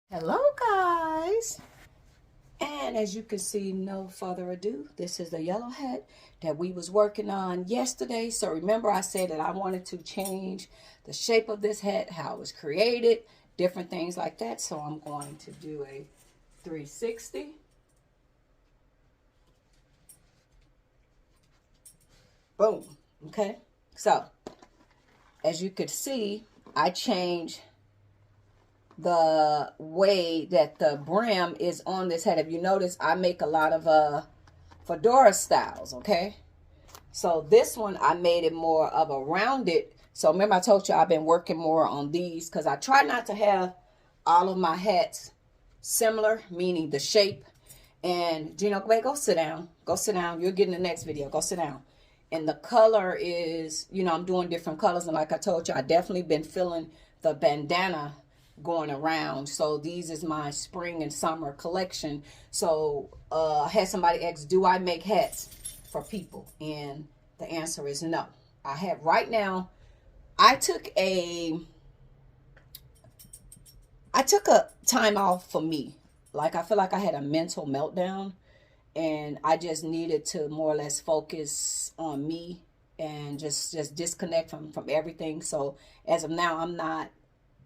Hello guys, and as you can see, no further ado, this is the yellow hat that we was working on yesterday. So remember I said that I wanted to change the shape of this hat, how it was created, different things like that. So I'm going to do a 360. Boom. Okay, so as you could see, I changed the way that the brim is on this hat. If you notice, I make a lot of fedora styles, okay? So this one, I made it more of a rounded. So remember I told you I've been working more on these because I try not to have all of my hats similar, meaning the shape. And Gino, go sit down. Go sit down. You'll get in the next video. Go sit down. And the color is, I'm doing different colors. And like I told you, I definitely been feeling the bandana going around. So these is my spring and summer collection. So I had somebody ask, do I make hats for people? And the answer is no. I have right now, I took a time off for me. Like I feel like I had a mental meltdown and I just needed to more or less focus on me and just disconnect from everything. So as of now, I'm not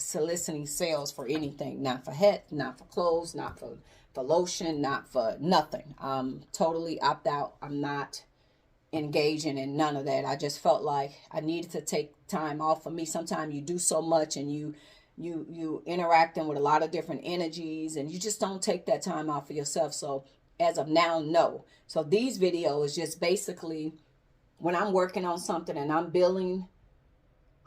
soliciting sales for anything, not for hat, not for clothes, not for lotion, not for nothing. I'm totally opt out. I'm not engaging in none of that. I just felt like I needed to take time off for me. Sometimes you do so much and you interacting with a lot of different energies and you just don't take that time off for yourself. So as of now, no. So these videos just basically when I'm working on something and I'm building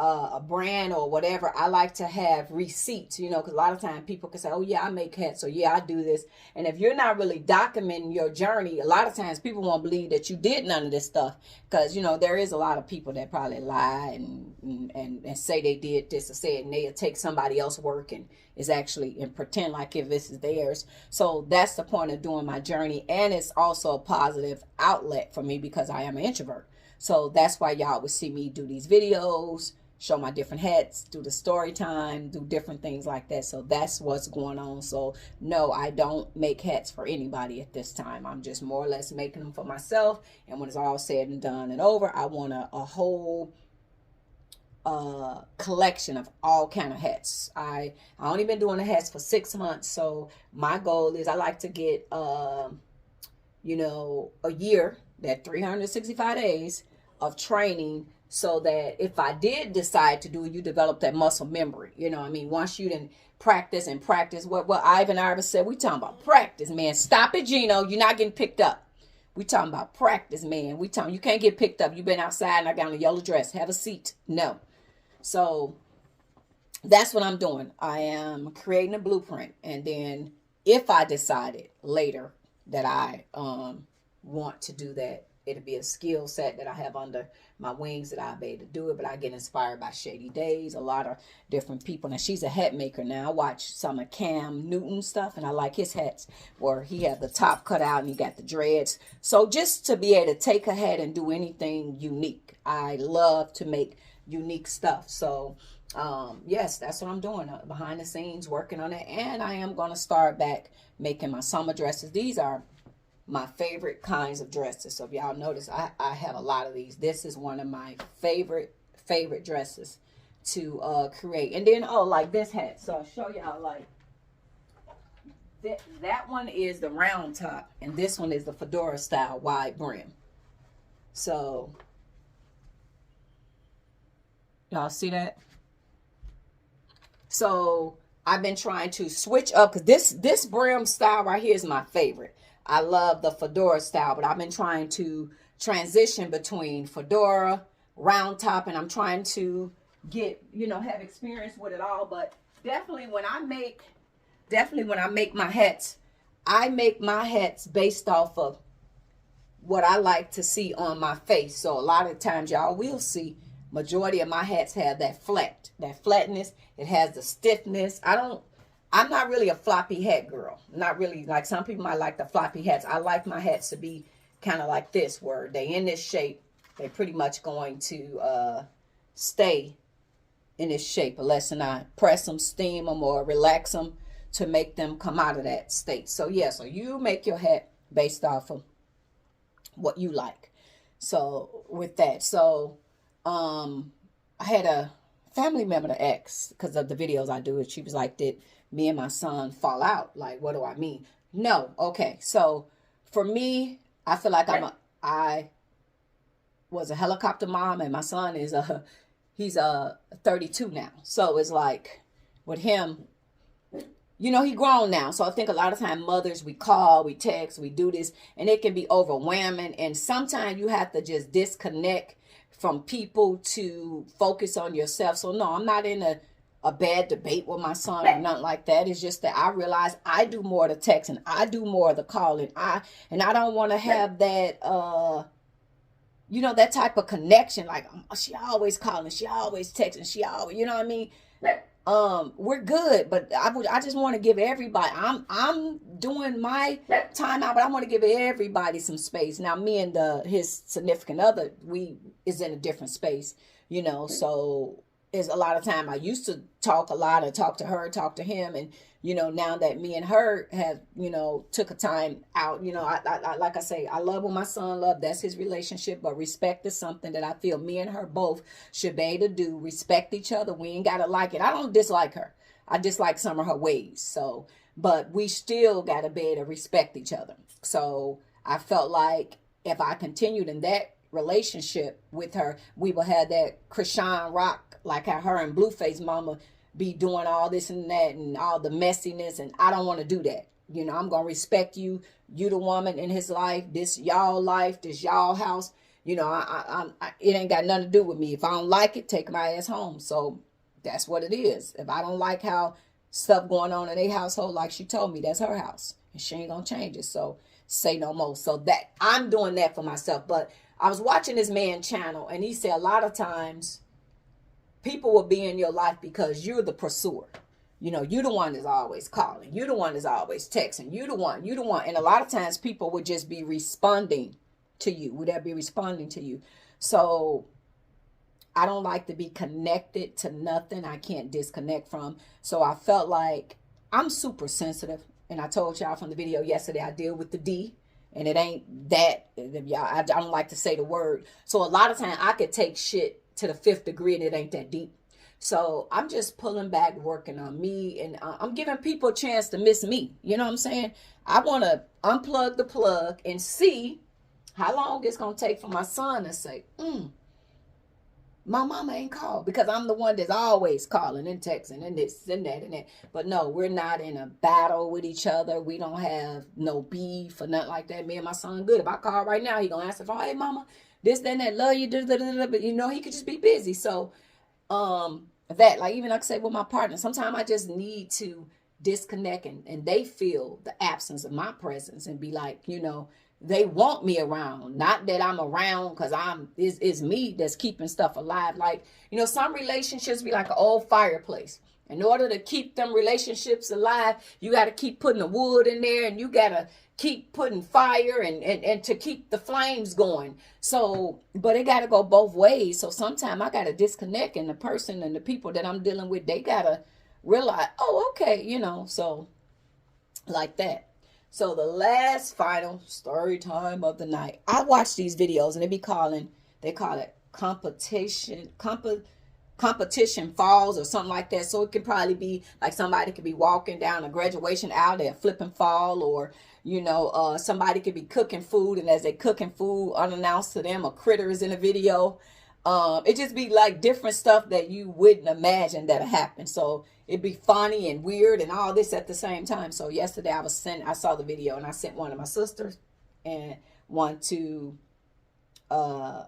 a brand or whatever, I like to have receipts, because a lot of times people can say, oh yeah, I make hats, or yeah, I do this. And if you're not really documenting your journey, a lot of times people won't believe that you did none of this stuff, because there is a lot of people that probably lie and say they did this or say it, and they'll take somebody else's work and is actually and pretend like if this is theirs. So that's the point of doing my journey, and it's also a positive outlet for me because I am an introvert. So that's why y'all would see me do these videos, show my different hats, do the story time, do different things like that. So that's what's going on. So no, I don't make hats for anybody at this time. I'm just more or less making them for myself. And when it's all said and done and over, I want a whole collection of all kind of hats. I only been doing the hats for 6 months. So my goal is I like to get, a year, that 365 days of training, so that if I did decide to do it, you develop that muscle memory. Once you didn't practice and practice, what Ivan Iver said, we talking about practice, man. Stop it, Gino. You're not getting picked up. We talking about practice, man. We talking, you can't get picked up. You've been outside and I got on a yellow dress. Have a seat. No. So that's what I'm doing. I am creating a blueprint. And then if I decided later that I want to do that, it'll be a skill set that I have under my wings that I'll be able to do it. But I get inspired by Shady Days, a lot of different people. Now, she's a hat maker now. I watch some of Cam Newton stuff, and I like his hats where he had the top cut out and he got the dreads. So just to be able to take a hat and do anything unique. I love to make unique stuff. So yes, that's what I'm doing behind the scenes, working on it. And I am going to start back making my summer dresses. These are my favorite kinds of dresses. So if y'all notice, I have a lot of these. This is one of my favorite dresses to create. And then like this hat. So I'll show y'all, like that one is the round top and this one is the fedora style wide brim. So y'all see that? So I've been trying to switch up because this brim style right here is my favorite. I love the fedora style, but I've been trying to transition between fedora, round top, and I'm trying to get, have experience with it all. But definitely when I make my hats, I make my hats based off of what I like to see on my face. So a lot of times y'all will see majority of my hats have that flatness. It has the stiffness. I'm not really a floppy hat girl. Not really. Like some people might like the floppy hats. I like my hats to be kind of like this, where they in this shape. They're pretty much going to stay in this shape unless I press them, steam them, or relax them. to make them come out of that state. So yeah, so you make your hat based off of what you like. So with that, so I had a family member to ask because of the videos I do, and she was like, did me and my son fall out? Like, what do I mean? No. Okay. So for me, I feel like I was a helicopter mom, and my son is he's 32 now. So it's like with him, you know, he grown now. So I think a lot of time mothers, we call, we text, we do this, and it can be overwhelming. And sometimes you have to just disconnect from people to focus on yourself. So no, I'm not in a bad debate with my son or nothing like that. It's just that I realize I do more of the texting. I do more of the calling. And I don't want to have that, you know, that type of connection. Like, she always calling, she always texting, she always, you know what I mean? We're good, but I just want to give everybody, I'm doing my time out, but I want to give everybody some space. Now me and his significant other, we is in a different space, you know, so is a lot of time I used to talk a lot and talk to her, talk to him. And, you know, now that me and her have, you know, took a time out, you know, I like I say, I love what my son loved. That's his relationship. But respect is something that I feel me and her both should be able to do. Respect each other. We ain't got to like it. I don't dislike her. I dislike some of her ways. So, but we still got to be able to respect each other. So I felt like if I continued in that relationship with her, we will have that Krishan Rock, like how her and Blueface mama be doing all this and that and all the messiness. And I don't want to do that. You know, I'm going to respect you. You the woman in his life. This y'all life. This y'all house. You know, it ain't got nothing to do with me. If I don't like it, take my ass home. So that's what it is. If I don't like how stuff going on in their household, like she told me, that's her house. And she ain't going to change it. So say no more. So that I'm doing that for myself. But I was watching this man channel, and he said a lot of times people will be in your life because you're the pursuer. You know, you're the one that's always calling. You're the one that's always texting. You're the one. And a lot of times people would just be responding to you. Would that be responding to you? So I don't like to be connected to nothing I can't disconnect from. So I felt like I'm super sensitive. And I told y'all from the video yesterday, I deal with the D. And it ain't that, y'all, I don't like to say the word. So a lot of times I could take shit to the 5th degree and it ain't that deep. So I'm just pulling back, working on me, and I'm giving people a chance to miss me. You know what I'm saying? I want to unplug the plug and see how long it's going to take for my son to say, my mama ain't called, because I'm the one that's always calling and texting and this and that and that. But no, we're not in a battle with each other. We don't have no beef or nothing like that. Me and my son good. If I call right now, he going to answer for, hey, mama, this, that, and that, love you, but you know, he could just be busy. So, that, like, even like I say with my partner, sometimes I just need to disconnect, and they feel the absence of my presence and be like, you know, they want me around, not that I'm around because it's me that's keeping stuff alive. Like, you know, some relationships be like an old fireplace. In order to keep them relationships alive, you got to keep putting the wood in there, and you got to keep putting fire and to keep the flames going. So, but it got to go both ways. So sometimes I got to disconnect, and the person and the people that I'm dealing with, they got to realize, oh, okay, you know, so like that. So the last final story time of the night, I watch these videos and they call it competition falls or something like that. So it could probably be like somebody could be walking down a graduation aisle, they're flipping fall, or, you know, somebody could be cooking food, and as they cooking food, unannounced to them, a critter is in a video. It just be like different stuff that you wouldn't imagine that'll happen. So it'd be funny and weird and all this at the same time. So yesterday I saw the video, and I sent one to my sisters and one to, I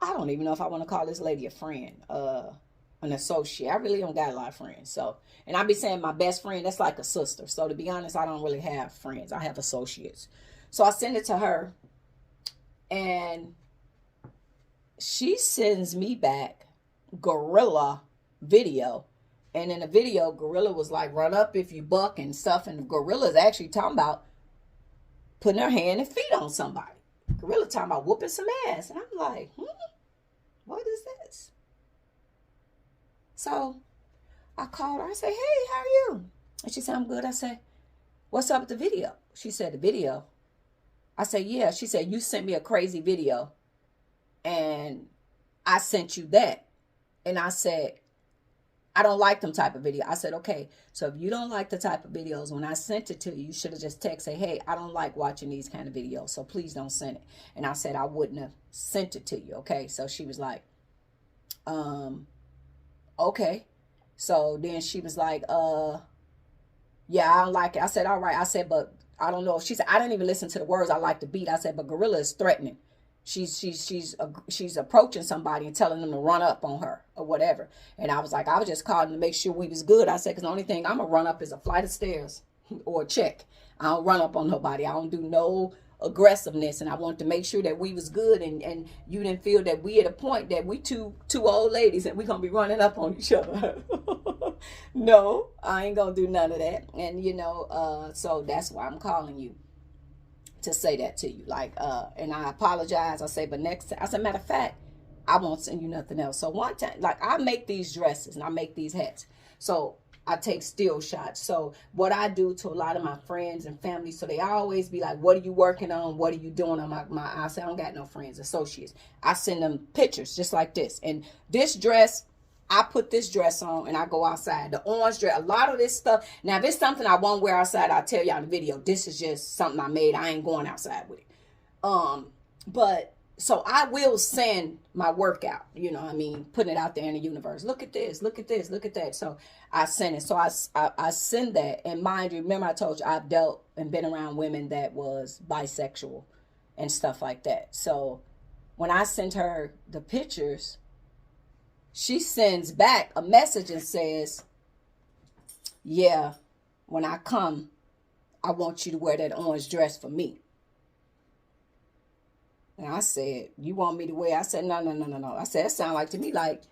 don't even know if I want to call this lady a friend, an associate. I really don't got a lot of friends. So, and I be saying my best friend, that's like a sister. So to be honest, I don't really have friends. I have associates. So I send it to her, and she sends me back gorilla video. And in the video, gorilla was like, run up if you buck and stuff. And gorilla's actually talking about putting her hand and feet on somebody. Gorilla talking about whooping some ass. And I'm like, what is this? So I called her. I said, hey, how are you? And she said, I'm good. I said, what's up with the video? She said, the video? I said, yeah. She said, you sent me a crazy video and I sent you that. And I said, I don't like them type of video. I said, okay, so if you don't like the type of videos, when I sent it to you, you should have just texted, hey, I don't like watching these kind of videos, so please don't send it. And I said, I wouldn't have sent it to you, okay? So she was like, okay. So then she was like, yeah, I don't like it. I said, all right. I said, but I don't know. She said, I didn't even listen to the words. I like the beat. I said, but Gorilla is threatening. She's approaching somebody and telling them to run up on her or whatever. And I was like, I was just calling to make sure we was good. I said, because the only thing I'm gonna run up is a flight of stairs or a check. I don't run up on nobody. I don't do no aggressiveness, and I wanted to make sure that we was good, and you didn't feel that we at a point that we two old ladies and we gonna be running up on each other. No, I ain't gonna do none of that. And you know, so that's why I'm calling you to say that to you. Like, and I apologize. I say, but next time, I said, matter of fact, I won't send you nothing else. So one time, like, I make these dresses and I make these hats. So I take still shots. So what I do to a lot of my friends and family, so they always be like, what are you working on? What are you doing on my I say, I don't got no friends, associates. I send them pictures just like this. And this dress, I put this dress on and I go outside. The orange dress, a lot of this stuff. Now, if it's something I won't wear outside, I'll tell y'all in the video. This is just something I made. I ain't going outside with it. But so I will send my workout, you know what I mean, putting it out there in the universe. Look at this, look at this, look at that. So I send it. So I send that. And mind you, remember I told you I've dealt and been around women that was bisexual and stuff like that. So when I sent her the pictures, she sends back a message and says, yeah, when I come, I want you to wear that orange dress for me. And I said, you want me to wear? I said, no. I said, it sounds like to me like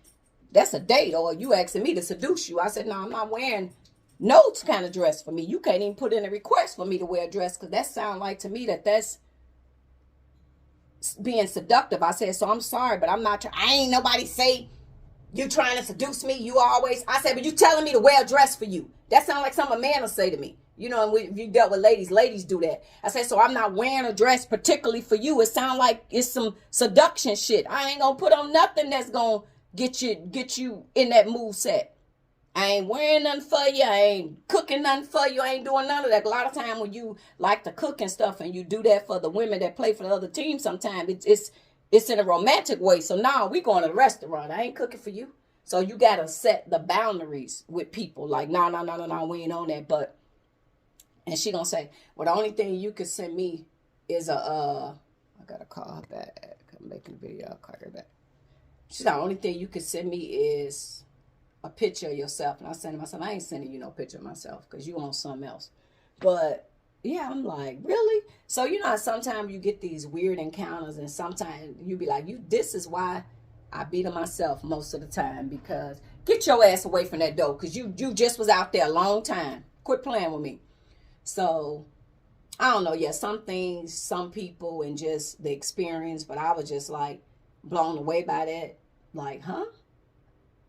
that's a date, or you asking me to seduce you. I said, no, I'm not wearing no kind of dress for me. You can't even put in a request for me to wear a dress, because that sounds like to me that's being seductive. I said, so I'm sorry, but I'm not, I ain't nobody say you trying to seduce me. You always, I said, but you telling me to wear a dress for you. That sounds like something a man will say to me. You know, and if you dealt with ladies do that. I said, so I'm not wearing a dress particularly for you. It sounds like it's some seduction shit. I ain't gonna put on nothing that's gonna get you in that mood set. I ain't wearing nothing for you. I ain't cooking nothing for you. I ain't doing none of that. A lot of time when you like to cook and stuff, and you do that for the women that play for the other team, sometimes it's in a romantic way. So now we going to the restaurant. I ain't cooking for you. So you got to set the boundaries with people. Like, no, we ain't on that. But, and she going to say, well, the only thing you could send me is I got to call her back. I'm making a video. I'll call her back. She said, the only thing you could send me is a picture of yourself. And I said to myself, I ain't sending you no picture of myself, because you want something else. But yeah, I'm like, really? So, you know how sometimes you get these weird encounters, and sometimes you be like, this is why I beat on myself most of the time, because get your ass away from that door, because you just was out there a long time. Quit playing with me. So, I don't know. Yeah, some things, some people, and just the experience, but I was just like blown away by that. Like, huh?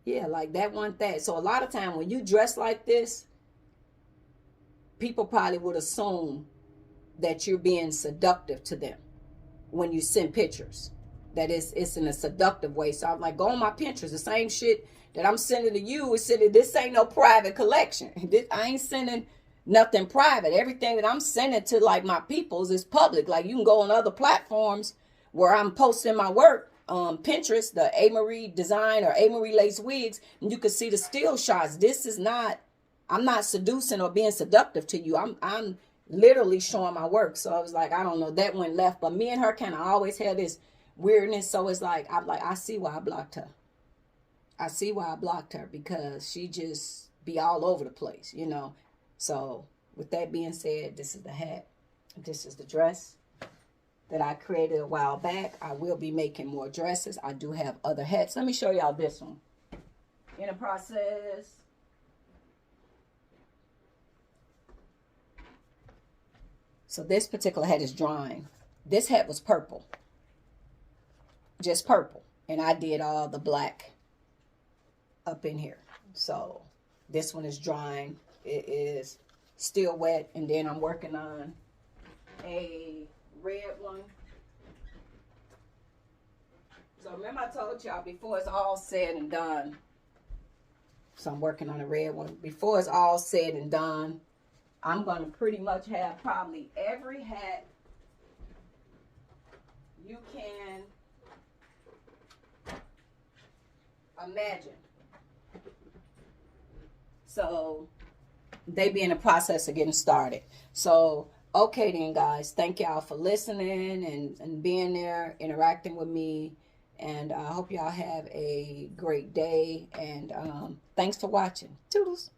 Yeah, like that one that. So a lot of time when you dress like this, people probably would assume that you're being seductive to them when you send pictures. That it's in a seductive way. So I'm like, go on my Pinterest. The same shit that I'm sending to you is sending. This ain't no private collection. I ain't sending nothing private. Everything that I'm sending to like my peoples is public. Like, you can go on other platforms where I'm posting my work. Pinterest, the A. Marie Design or A. Marie Lace Wigs, and you can see the still shots. This is not, I'm not seducing or being seductive to you. I'm literally showing my work. So I was like, I don't know, that went left. But me and her kind of always had this weirdness. So it's like, I see why I blocked her. I see why I blocked her, because she just be all over the place, you know. So with that being said, this is the hat. This is the dress that I created a while back. I will be making more dresses. I do have other hats. Let me show y'all this one. In the process. So this particular hat is drying. This hat was purple. Just purple. And I did all the black up in here. So this one is drying. It is still wet. And then I'm working on a red one. So remember I told y'all before it's all said and done. So I'm working on a red one. Before it's all said and done, I'm going to pretty much have probably every hat you can imagine. So they be in the process of getting started. So, okay then, guys. Thank y'all for listening and being there, interacting with me. And I hope y'all have a great day. And thanks for watching. Toodles.